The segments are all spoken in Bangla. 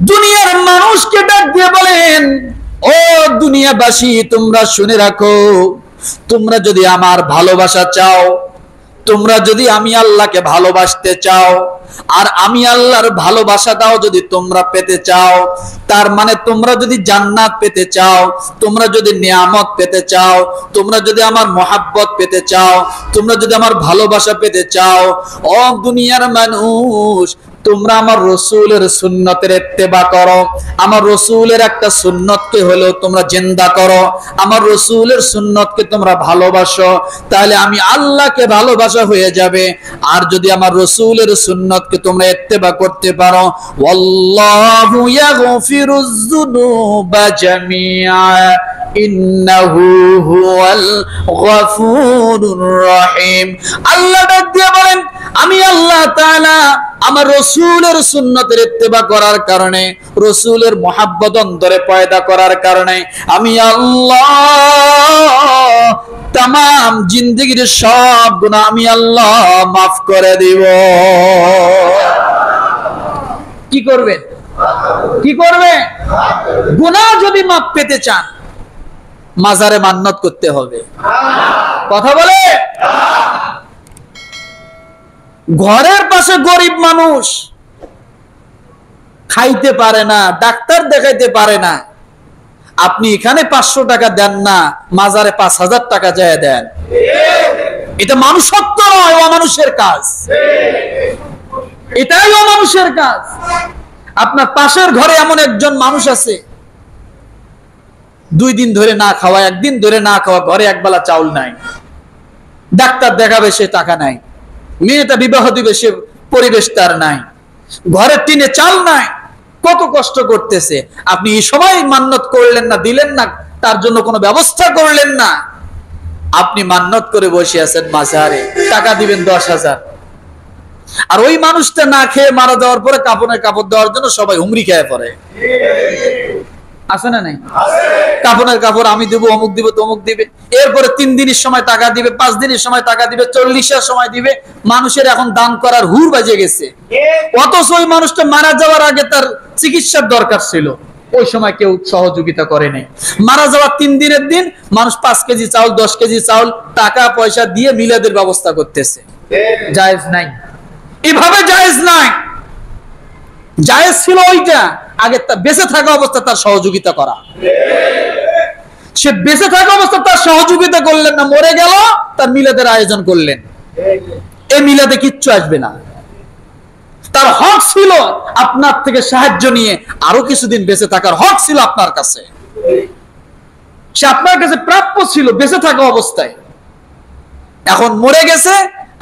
দুনিয়ার মানুষকে ডাক দিয়ে বলেন, ও দুনিয়াবাসী, তোমরা শুনে রাখো, তোমরা যদি আমার ভালোবাসা চাও, তোমরা যদি আমি আল্লাহকে ভালোবাসতে চাও, আর আমি আল্লাহর ভালোবাসাটাও যদি তোমরা পেতে চাও, তার মানে তোমরা যদি জান্নাত পেতে চাও, তোমরা যদি নিয়ামত পেতে চাও, তোমরা যদি আমার মহাব্বত পেতে চাও, তোমরা যদি আমার ভালোবাসা পেতে চাও, ও দুনিয়ার মানুষ, তোমরা আমার রসুলের সুন্নতের ইত্তেবা করো। আমার রসুলের একটা সুন্নতকে হলেও তোমরা জিন্দা করো, আমার রসুলের সুন্নতকে তোমরা ভালোবাসো, তাহলে আমি আল্লাহকে ভালোবাসা হয়ে যাবে। আর যদি আমার রসুলের সুন্নতকে তোমরা ইত্তেবা করতে পারো, ওয়াল্লাহু ইয়াগফিরুজ যুনুবা জামিআ ইন্নাহু হুয়াল গফুরুর রহিম। আল্লাহ ডাক দিয়ে বলেন, আমি আল্লাহ তাআলা আমার রসুলের সুন্নতের ইত্তেবা করার কারণে, রসুলের মুহাব্বত অন্তরে পয়দা করার কারণে আমি আল্লাহ तमाम जिंदगीर सब गुनाह আমি আল্লাহ মাফ করে দিব। কি করবেন? কি করবে? গুনাহ যদি মাফ পেতে চান, মাজারে মান্নত করতে হবে। কথা বলে, ঘরের পাশে গরিব মানুষ খাইতে পারে না, ডাক্তার দেখাইতে পারে না, আপনি এখানে 500 টাকা দেন না, মাজারে 5000 টাকা যায় দেন। এটা মানুষত্ব নয়, অমানুষের কাজ। এটাই অমানুষের কাজ। আপনার পাশের ঘরে এমন একজন মানুষ আছে, 2 দিন ধরে না খাওয়া, 1 দিন ধরে না খাওয়া, ঘরে একবেলা চাউল নাই, ডাক্তার দেখাবে সে টাকা নাই, মেয়েটা বিবাহ দিবে সে পরিবেশ তার নাই, ঘরে টিনে চাল নাই, কত কষ্ট করতেছে। আপনি এই সময় মান্নত করলেন না, দিলেন না, তার জন্য কোনো ব্যবস্থা করলেন না। আপনি মান্নত করে বসে আছেন মাজারে, টাকা দিবেন 10,000, আর ওই মানুষটা না খেয়ে মারা যাওয়ার পরে কাপড়ের কাপড় দেওয়ার জন্য সবাই হুমড়ি খেয়ে পড়ে। আছে না নাই? কাপড়ের কাপড় আমি দেবো, অমুক দিবে, তমুক দিবে, এরপরে 3 দিনের সময় টাকা দিবে, 5 দিনের সময় টাকা দিবে, 40-এর সময় দিবে। মানুষের এখন দান করার হুর বাজে গেছে। অথচ ওই মানুষটা মারা যাওয়ার আগে তার চিকিৎসার দরকার ছিল, ওই সময় কেউ সহযোগিতা করে নাই। মারা যাওয়ার 3 দিনের দিন মানুষ 5 কেজি চাউল, 10 কেজি চাউল টাকা পয়সা দিয়ে মিলাদের ব্যবস্থা করতেছে। জায়েজ নাই, এভাবে জায়েজ নাই। জায়েজ ছিল ওইটা আগে তার বেঁচে থাকা অবস্থা তার সহযোগিতা করা। সে বেঁচে থাকা অবস্থা তার সহযোগিতা করলেন না, মরে গেল, তার মিলাদের আয়োজন করলেন। এই মিলাদে কিচ্ছু আসবে না। তার হক ছিল আপনার থেকে সাহায্য নিয়ে আরো কিছুদিন বেঁচে থাকার হক ছিল আপনার কাছে। সে আপনার কাছে প্রাপ্য ছিল বেঁচে থাকা অবস্থায়। এখন মরে গেছে,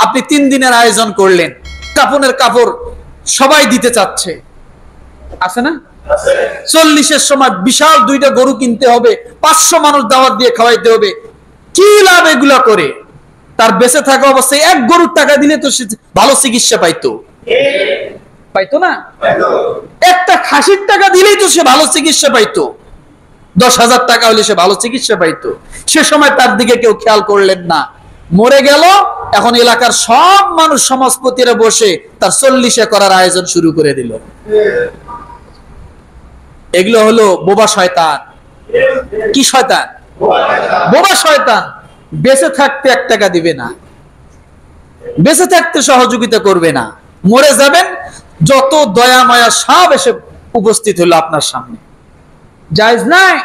আপনি 3 দিনের আয়োজন করলেন, কাপড়ের কাপড় সবাই দিতে চাচ্ছে, আছে না? 40-এর সময় বিশাল 2টা গরু কিনতে হবে, 500 মানুষ দাওয়াত দিয়ে খাওয়াইতে হবে। কি লাভ এগুলা করে? তার বেঁচে থাকা অবস্থায় 1 গরুর টাকা দিলে তো সে ভালো চিকিৎসা পাইতো, পাইতো না? একটা খাসির টাকা দিলেই তো সে ভালো চিকিৎসা পাইতো, 10,000 টাকা হলে সে ভালো চিকিৎসা পাইতো। সে সময় তার দিকে কেউ খেয়াল করলেন না, মরে গেল। এখন এলাকার সব মানুষ সমাজপতিরা বসে তার 40-এ করার আয়োজন শুরু করে দিল। এগুলো হলো বোবা শয়তান। কি শয়তান? বোবা শয়তান। বেঁচে থাকতে 1 টাকা দিবে না, বেঁচে থাকতে সহযোগিতা করবে না, মরে যাবেন, যত দয়া মায়া সব এসে উপস্থিত হলো আপনার সামনে। জায়েজ নাই।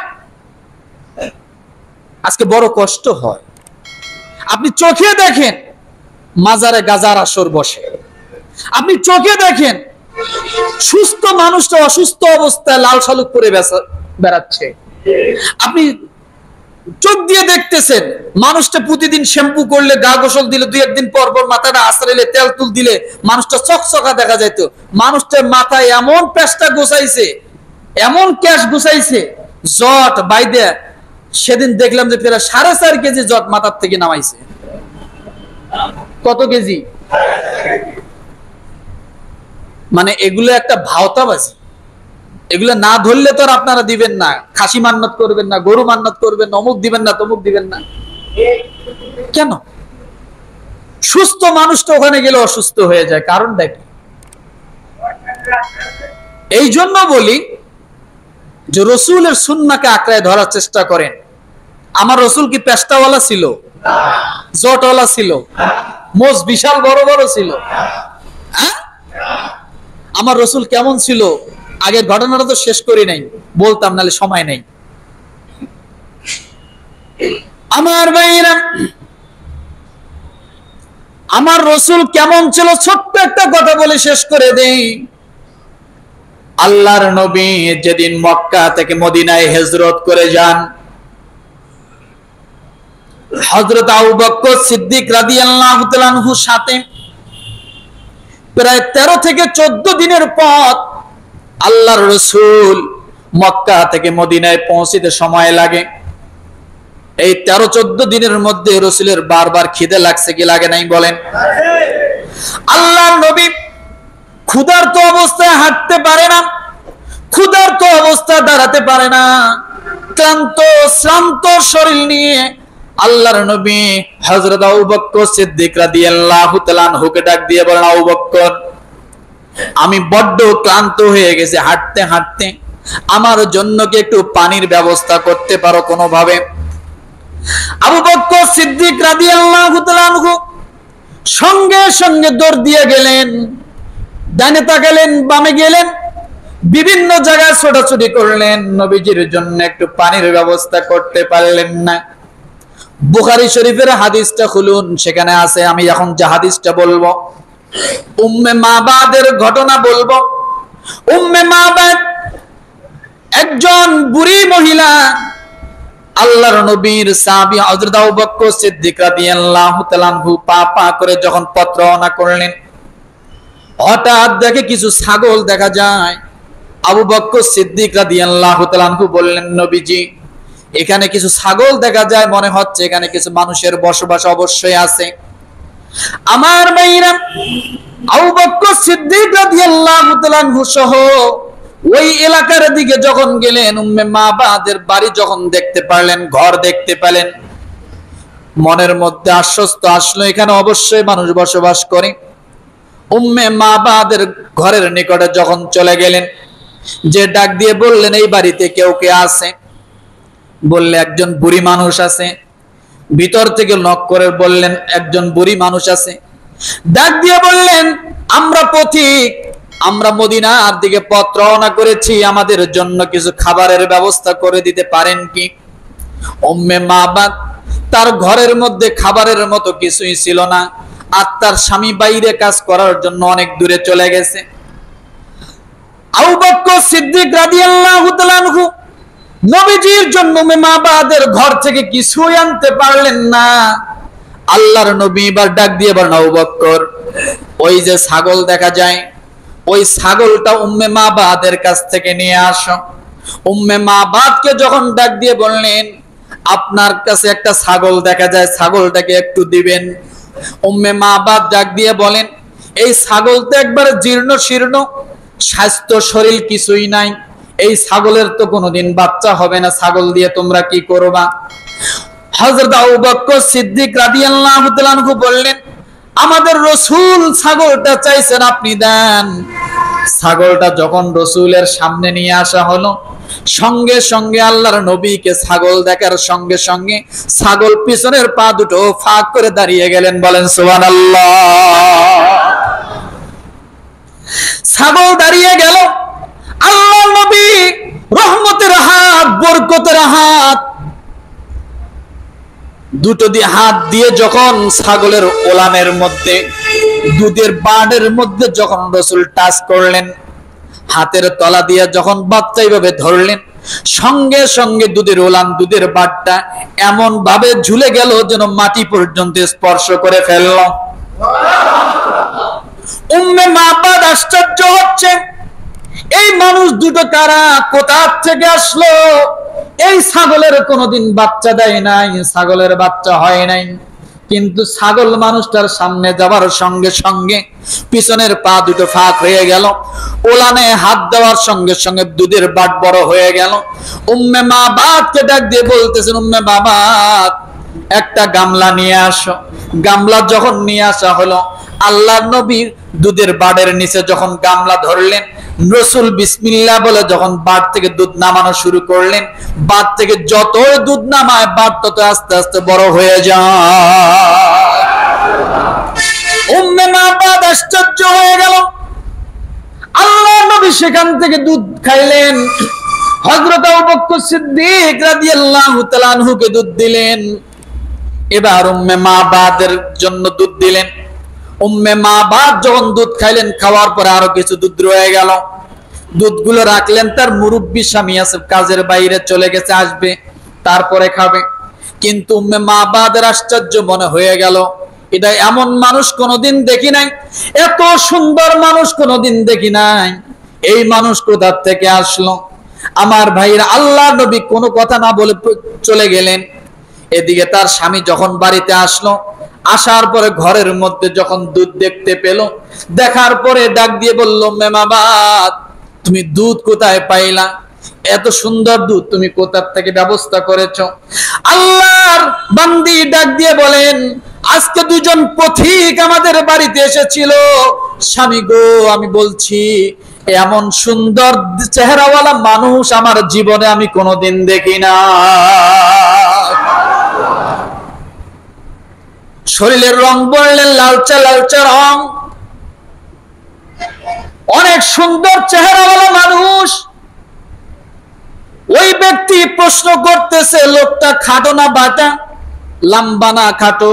আজকে বড় কষ্ট হয়। আপনি চোখে দেখেন মাজারে গাজার আসর বসে, আপনি চোখে দেখেন সুস্থ মানুষটা অসুস্থ অবস্থায় লাল শালুক পরে বেড়াচ্ছে, আপনি চোখ দিয়ে দেখতেছেন মানুষটা প্রতিদিন শ্যাম্পু করলে, গা গোসল দিলে, 2-1 দিন পর পর মাথাটা আছড়াইলে, তেল তুল দিলে মানুষটা চকচকা দেখা যাইত। মানুষটার মাথায় এমন পেস্টা গোছাইছে, এমন ক্যাশ গোছাইছে, জট বাইদে সেদিন দেখলাম যে প্রায় 4.5 কেজি জট মাথার থেকে নামাইছে। কত কেজি? মানে এগুলো একটা ভাওতাবাজি। এগুলো না ধরলে তো আর আপনারা দিবেন না, খাসি মান্নত করবেন না, গরু মান্নত করবেন না, অমুক দিবেন না, তমুক দিবেন না। কেন? সুস্থ মানুষটা ওখানে গেলে অসুস্থ হয়ে যায়, কারণ দেখি এই জন্য বলি যে রসুলের সুন্নাহকে আঁকড়ায় ধরার চেষ্টা করেন। আমার রসুল কি পেস্তাওয়ালা ছিল, জটওয়ালা ছিল, মোজ বিশাল বড় বড় ছিল? আমার রসুল কেমন ছিল? আগের ঘটনাটা তো শেষ করি নাই, বলতাম নালে সময় নেই। আমার ভাইরা, আমার রসুল কেমন ছিল ছোট্ট একটা কথা বলে শেষ করে দেই। আল্লাহর নবী যেদিন মক্কা থেকে মদিনায় হিজরত করে যান, হযরত আবু বকর সিদ্দিক রাদিয়াল্লাহু তাআলা আনহুর সাথে প্রায় 13 থেকে 14 দিনের পথ আল্লাহর রসুল মক্কা থেকে মদিনায় পৌঁছতে সময় লাগে। এই 13-14 দিনের মধ্যে রসুলের বারবার খিদে লাগছে কি লাগে নাই বলেন? আল্লাহর নবী ক্ষুধার্ত অবস্থায় হাঁটতে পারে না, ক্ষুধার্ত অবস্থায় দাঁড়াতে পারে না, ক্লান্ত শ্রান্ত শরীর নিয়ে আল্লাহর নবী হযরত আবু বকর সিদ্দিক রাদিয়াল্লাহু তাআলা আনহুকে ডাক দিয়ে বলেন, আবু বকর, আমি বড্ড ক্লান্ত হয়ে গেছি হাঁটতে হাঁটতে, আমার জন্য কি একটু পানির ব্যবস্থা করতে পারো কোনোভাবে? আবু বকর সিদ্দিক রাদিয়াল্লাহু তাআলা আনহু সঙ্গে সঙ্গে দৌড় দিয়ে গেলেন, ডানে তাকালেন, বামে গেলেন, বিভিন্ন জায়গায় ছোটাছুটি করলেন, নবীজির জন্য একটু পানির ব্যবস্থা করতে পারলেন না। বুখারী শরীফের হাদিসটা খুলুন, সেখানে আছে, আমি এখন যে হাদিসটা বলবো উম্মে মাবাদের ঘটনা বলবো। উম্মে মাবাদ একজন বুড়ি মহিলা, আল্লাহর নবীর সাহাবী হযরত আবু বকর সিদ্দিক রাদিয়াল্লাহু তাআলা আনহু পা পা করে যখন পথ রওনা করলেন, হঠাৎ দেখে কিছু ছাগল দেখা যায়। আবু বকর সিদ্দিক রাদিয়াল্লাহু তাআলা আনহু বললেন, নবীজি, এখানে কিছু ছাগল দেখা যায়, মনে হচ্ছে এখানে কিছু মানুষের বসবাস অবশ্যই আছে। আমার ভাইরা, আবু বকর সিদ্দিক রাদিয়াল্লাহু তাআলা আনহু সহ ওই এলাকার দিকে যখন গেলেন, উম্মে মাবাদের বাড়ি যখন দেখতে পারলেন, ঘর দেখতে পেলেন, মনের মধ্যে আশ্বস্ত আসলো এখানে অবশ্যই মানুষ বসবাস করে। উম্মে মাবাদের ঘরের নিকটে যখন চলে গেলেন, যে ডাক দিয়ে বললেন, এই বাড়িতে কেউ কে আছে? বললে একজন বুড়ি মানুষ আছে। ভিতর থেকে নক করে বললেন, একজন বুড়ি মানুষ আছে। ডাক দিয়ে বললেন, আমরা পথিক, আমরা মদিনার দিকে পথ রওনা করেছি, আমাদের জন্য কিছু খাবারের ব্যবস্থা করে দিতে পারেন কি? উম্মে মাবাদ তার ঘরের মধ্যে খাবারের মতো কিছুই ছিল না, আর তার স্বামী বাইরে কাজ করার জন্য অনেক দূরে চলে গেছে। আবু বকর সিদ্দিক রাদিয়াল্লাহু তাআলা আনহু নবীজির জন্য উম্মে মাবাদের ঘর থেকে কিছুই আনতে পারলেন না। আল্লাহর নবী এবার ডাক দিয়ে বলেন, আবু বকর, ওই যে ছাগল দেখা যায়, ওই ছাগলটা উম্মে মাবাদের কাছ থেকে নিয়ে আসো। উম্মে মাবাদকে যখন ডাক দিয়ে বললেন, আপনার কাছে একটা ছাগল দেখা যায়, ছাগলটাকে একটু দিবেন। উম্মে মাবাদ ডাক দিয়ে বলেন, এই ছাগল তো একবার জীর্ণ শীর্ণ, স্বাস্থ্য শরীর কিছুই নাই, এই ছাগলের তো কোনোদিন বাচ্চা হবে না, ছাগল দিয়ে তোমরা কি করবা? হযরত আবু বকর সিদ্দিক রাদিয়াল্লাহু তাআলা আনহু বললেন, আমাদের রাসূল ছাগলটা চাইছেন, আপনি দেন। ছাগলটা যখন রাসূলের সামনে নিয়ে আসা হলো, সঙ্গে সঙ্গে আল্লাহর নবীকে ছাগল দেখার সঙ্গে সঙ্গে ছাগল পিছনের পা দুটো ফাঁক করে দাঁড়িয়ে গেলেন। বলেন সুবহানাল্লাহ। ছাগল দাঁড়িয়ে গেল। আল্লাহর নবী রহমতের হাত, বরকতের হাত দুটো দিয়ে হাত দিয়ে যখন ছাগলের ওলানের মধ্যে, দুধের বাড়ের মধ্যে যখন রাসূল টাচ করলেন, হাতের তলা দিয়ে যখন বাচ্চা এইভাবে ধরলেন, সঙ্গে সঙ্গে দুধের ওলান, দুধের বাড়টা এমন ভাবে ঝুলে গেল যেন মাটি পর্যন্ত স্পর্শ করে ফেলল। উম্মে মাবাদ আশ্চর্য হচ্ছে, এই মানুষ দুটো কারা, কোথা থেকে আসলো? এই ছাগলের কোনোদিন বাচ্চা দেয় নাই, ছাগলের বাচ্চা হয় নাই। কিন্তু ছাগল মানুষটার সামনে যাবার সঙ্গে সঙ্গে পিছনের পা দুটো ফাঁক হয়ে গেল, ওলানে হাত দেওয়ার সঙ্গে সঙ্গে দুধের বাট বড় হয়ে গেল। উম্মে মাবাদকে ডাক দিয়ে বলতেছেন, উম্মে মাবাদ, একটা গামলা নিয়ে আসো। গামলা যখন নিয়ে আসা হলো, আল্লাহর নবী দুধের বাড়ের নিচে যখন গামলা ধরলেন, রসুল বিসমিল্লাহ বলে যখন বাড় থেকে দুধ নামানো শুরু করলেন, বাড় থেকে যতই দুধ নামায় বাড় তত আস্তে আস্তে বড় হয়ে যায়। উম্মে মাবাদ আশ্চর্য হয়ে গেল। আল্লাহর নবী সেখান থেকে দুধ খাইলেন। হযরত আবু বকর সিদ্দিক রাদিয়াল্লাহু তাআলা আনহুকে দুধ দিলেন। এবার উম্মে মাবাদের জন্য দুধ দিলেন। উম্মে মাবাদ যখন দুধ খাইলেন, খাওয়ার পরে আরো কিছু দুধ রয়ে গেল। দুধগুলো রাখলেন, তার মুরব্বী স্বামী আছে, কাজের বাইরে চলে গেছে, আসবে তারপরে খাবে। কিন্তু উম্মে মাবাদের আশ্চর্য মনে হয়ে গেল, এটা এমন মানুষ কোনোদিন দেখি নাই, এত সুন্দর মানুষ কোনোদিন দেখি নাই, এই মানুষ কোথা থেকে আসলো? আমার ভাইরা, আল্লাহ নবী কোনো কথা না বলে চলে গেলেন। এদিকে তার স্বামী যখন বাড়িতে আসলো, আসার পরে ঘরের মধ্যে যখন দুধ দেখতে পেল, দেখার পরে ডাক দিয়ে বলল, মেমাবাদ, তুমি দুধ কোথায় পাইলা? এত সুন্দর দুধ তুমি কোথা থেকে ব্যবস্থা করেছো? আল্লাহর বান্দি ডাক দিয়ে বলেন, আজকে দুজন পথিক আমাদের বাড়িতে এসেছিল। স্বামী গো, আমি বলছি এমন সুন্দর চেহারাওয়ালা মানুষ আমার জীবনে আমি কোনোদিন দেখি না। শরীরের রং বললেন লালচে লালচে রং, অনেক সুন্দর চেহারাওয়ালা মানুষ। ওই ব্যক্তি প্রশ্ন করতেছে, লোকটা খাটো না বাটা, লম্বা না খাটো?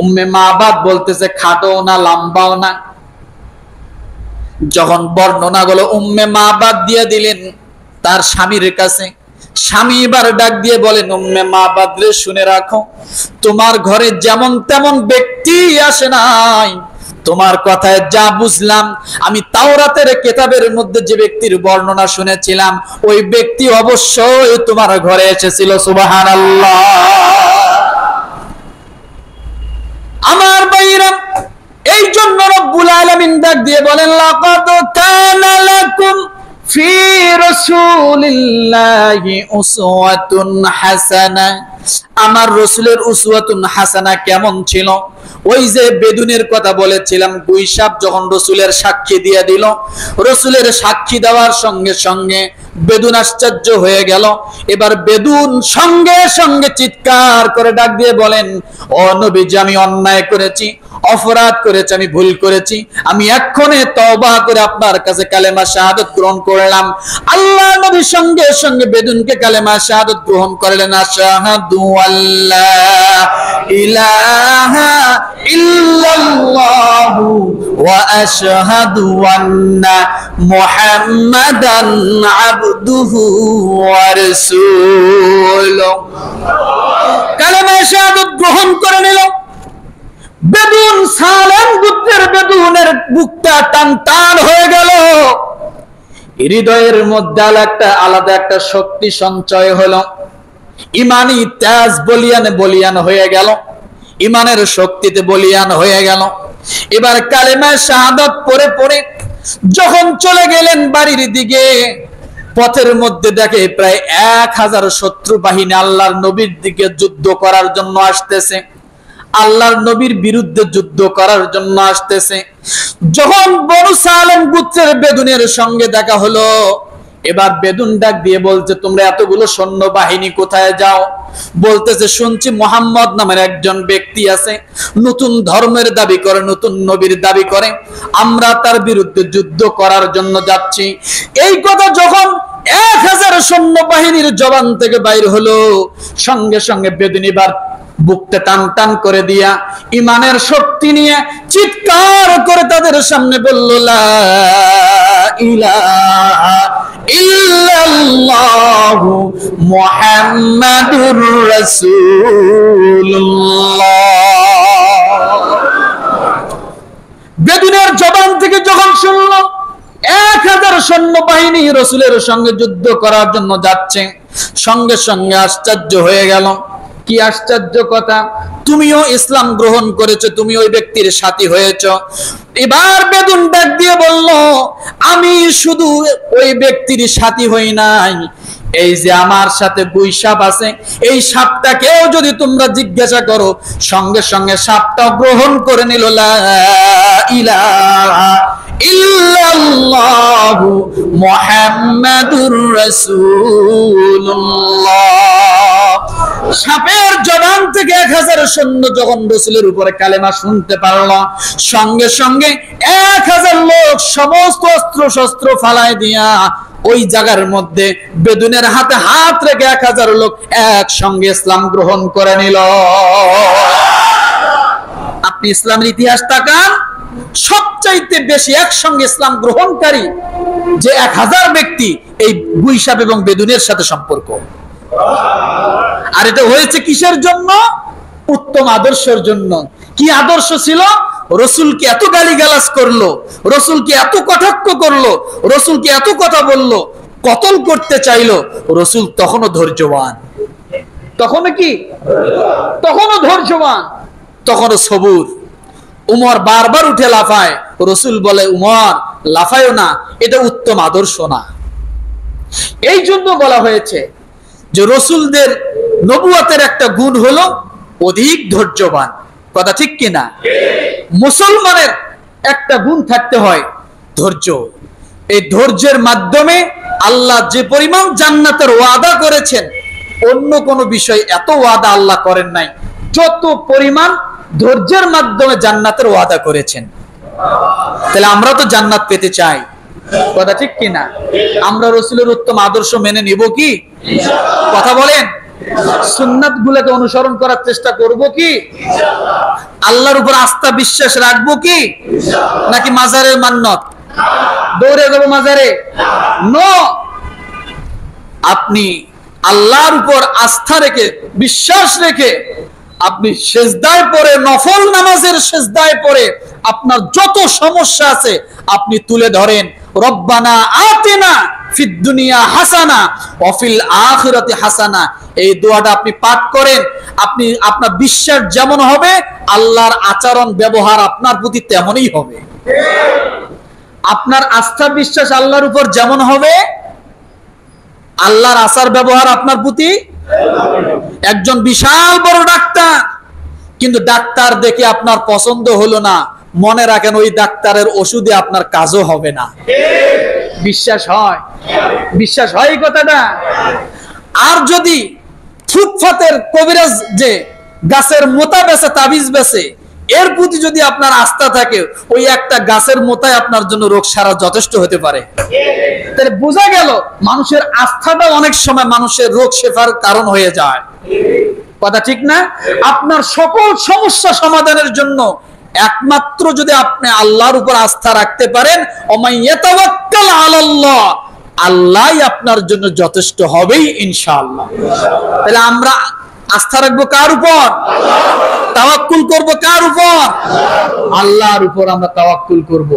উম্মে মাবাদ বলতেছে খাটো না লম্বাও না। যখন বর্ণনাগুলো উম্মে মাবাদ দিয়ে দিলেন তার স্বামীর কাছে, স্বামী এবার ডাক দিয়ে বলেন, উম্মে মাবাদ রে, শুনে রাখো, তোমার ঘরে যেমন তেমন ব্যক্তি আসে নাই। তোমার কথায় যা বুঝলাম, আমি তাওরাতের কিতাবের মধ্যে যে ব্যক্তির বর্ণনা শুনেছিলাম, ওই ব্যক্তি অবশ্যই তোমার ঘরে এসেছিল। সুবহানাল্লাহ। আমার ভাইরা, এই জন্য রব্বুল আলামিন ডাক দিয়ে বলেন, লাকাদ কানা লাকুম ফি রাসূলিল্লাহি উসওয়াতুন হাসানাহ। আমার রাসূলের উসওয়াতুন হাসানা কেমন ছিল? ওই যে বেদুনের কথা বলেছিলাম, গুইসাপ যখন রাসূলের সাক্ষী দিয়ে দিল, রাসূলের সাক্ষী দেওয়ার সঙ্গে সঙ্গে বেদুন আশ্চর্য হয়ে গেল। এবার বেদুন সঙ্গে সঙ্গে চিৎকার করে ডাক দিয়ে বলেন, ও নবীজি, আমি অন্যায় করেছি, অপরাধ করেছি, আমি ভুল করেছি, আমি এক্ষণে তওবা করে আপনার কাছে কালেমা শাহাদাত গ্রহণ করলাম। আল্লাহ নবী সঙ্গে সঙ্গে বেদুনকে কালেমা শাহাদাত গ্রহণ করলেন। আশহাদু আল্লা ইলাহা ইল্লাল্লাহু ওয়া আশহাদু আন্না মুহাম্মাদান আবদুহু ওয়া রাসূলুহু। কালেমা শাহাদাত গ্রহণ করে নিল। বেদুন, সালেম গোত্রের বেদুনের বুকটা টান টান হয়ে গেল। হৃদয়ের মধ্যে আলাদা একটা শক্তি সঞ্চয় হলো। ইমানি তেজ বলিয়ান বলিয়ান হয়ে গেল, ইমানের শক্তিতে বলিয়ান হয়ে গেল। এবার কালেমা শাহাদাত পড়ে পড়ে যখন চলে গেলেন বাড়ির দিকে, পথের মধ্যে দেখে প্রায় 1000 শত্রু বাহিনী আল্লাহর নবীর দিকে যুদ্ধ করার জন্য আসতেছে, আল্লাহর নবীর বিরুদ্ধে যুদ্ধ করার জন্য আসতেছে। যখন বনু সালেম গোত্রের বেদুনের সঙ্গে দেখা হলো, এবার বেদুন ডাক দিয়ে বলছে, তোমরা এতগুলো সৈন্য বাহিনী কোথায় যাও? বলতেছে, শুনছি মুহাম্মদ নামের একজন ব্যক্তি আছে, নতুন ধর্মের দাবি করে, নতুন নবীর দাবি করে, আমরা তার বিরুদ্ধে যুদ্ধ করার জন্য যাচ্ছি। এই কথা যখন 1000 সৈন্য বাহিনীর জবান থেকে বাইর হলো, সঙ্গে সঙ্গে বেদুন এবার বুকটা টান টান করে দিয়া ইমানের শক্তি নিয়ে চিৎকার করে তাদের সামনে বলল, লা ইলাহা ইল্লাল্লাহু মুহাম্মাদুর রাসূলুল্লাহ। বেদুনের জবান থেকে যখন শুনল 1000 সৈন্য বাহিনী রাসূলের সঙ্গে যুদ্ধ করার জন্য যাচ্ছে, সঙ্গে সঙ্গে আশ্চর্য হয়ে গেল। কি আশ্চর্য কথা, তুমিও ইসলাম গ্রহণ করেছো, তুমি ওই ব্যক্তির সাথী হয়েছো। এবার বেদুন ডাক দিয়ে বলল, আমি শুধু ওই ব্যক্তির সাথী হই নাই, এই যে আমার সাথে গুই সাপ আছে, এই সাপটাকেও যদি তোমরা জিজ্ঞাসা করো, সঙ্গে সঙ্গে সাপটা গ্রহণ করে নিল লা ইলাহা ইল্লাল্লাহু মুহাম্মাদুর রাসূলুল্লাহ। সাপের জবান থেকে 1000 সৈন্য যখন রাসূলের উপরে কালেমা শুনতে পারল, সঙ্গে সঙ্গে 1000 লোক সমস্ত অস্ত্র শস্ত্র ফালায় দিয়া ওই জায়গার মধ্যে বেদুনের হাতে হাত রেখে 1000 লোক একসঙ্গে ইসলাম গ্রহণ করে নিল। আপনি ইসলামের ইতিহাস তাকান, সবচাইতে বেশি একসঙ্গে ইসলাম গ্রহণকারী যে 1000 ব্যক্তি, এই গুই সাপ এবং বেদুনের সাথে সম্পর্ক। আর এটা হয়েছে কিসের জন্য? উত্তম আদর্শের জন্য। কি আদর্শ ছিল? রসুলকে এত গালিগালাজ করলো, রসুলকে এত কটাক্ষ করলো, রসুলকে এত কথা বললো, কতল করতে চাইলো, রসুল তখনও ধৈর্যবান। তখনও কি? তখনও ধৈর্যবান, তখনও সবুর। উমর বারবার উঠে লাফায়, রসুল বলে উমর লাফায়ও না, এটা উত্তম আদর্শ না। এই জন্য বলা হয়েছে যে রসুলদের নবুয়তের একটা গুণ হলো অধিক ধৈর্যবান। কথা ঠিক কিনা? মুসলমানের একটা গুণ থাকতে হয় ধৈর্য। এই ধৈর্যের মাধ্যমে আল্লাহ যে পরিমাণ জান্নাতের ওয়াদা করেছেন, অন্য কোন বিষয় এত ওয়াদা আল্লাহ করেন নাই যত পরিমাণ ধৈর্যের মাধ্যমে জান্নাতের ওয়াদা করেছেন। তাহলে আমরা তো জান্নাত পেতে চাই। কথা ঠিক কিনা? আমরা রসুলের উত্তম আদর্শ মেনে নিব কি? কথা বলেন। সুন্নাত গুলোকে অনুসরণ করার চেষ্টা করব কি? আল্লাহর উপর আস্থা বিশ্বাস রাখবো কি? নাকি মাজারের মান্নত দৌড়ে যাবো মাজারে? নো। আপনি আল্লাহর উপর আস্থা রেখে, বিশ্বাস রেখে, আপনি সেজদায় পড়ে, নফল নামাজের সেজদায় পড়ে আপনার যত সমস্যা আছে আপনি তুলে ধরেন। রব্বানা আতিনা ফিদ দুনিয়া হাসানা ওয়া ফিল আখিরাতি হাসানা, এই দোয়াটা আপনি পাঠ করেন। আপনি আপনার বিশ্বাস যেমন হবে, আল্লাহর আচরণ ব্যবহার আপনার প্রতি তেমনই হবে। আপনার আস্থা বিশ্বাস আল্লাহর উপর যেমন হবে, আল্লাহর আচার ব্যবহার আপনার প্রতি। একজন বিশাল বড় ডাক্তার, কিন্তু ডাক্তার দেখে আপনার পছন্দ হলো না, মনে রাখেন ওই ডাক্তারের ওষুধে আপনার কাজও হবে না। বিশ্বাস হয়? বিশ্বাস হয় এই কথাটা? আর যদি ফুটপাতের কবিরাজ যে গাছের মোতা বেচে, তাবিজ বেচে, এর প্রতি যদি আপনার আস্থা থাকে, ওই একটা গাছের মোতায় আপনার জন্য রোগ সারা যথেষ্ট হতে পারে। তাহলে বোঝা গেল মানুষের আস্থাটা অনেক সময় মানুষের রোগ শেফার কারণ হয়ে যায়। কথা ঠিক না? আপনার সকল সমস্যা সমাধানের জন্য একমাত্র যদি আপনি আল্লাহর উপর আস্থা রাখতে পারেন, ওমাইয়াতাওয়াক্কাল আলাল্লাহ, আল্লাহই আপনার জন্য যথেষ্ট হবেই ইনশাআল্লাহ। তাহলে আমরা আস্থা রাখবো কার উপর? তাওয়াক্কুল করব কার উপর? আল্লাহর উপর আমরা তাওয়াক্কুল করব।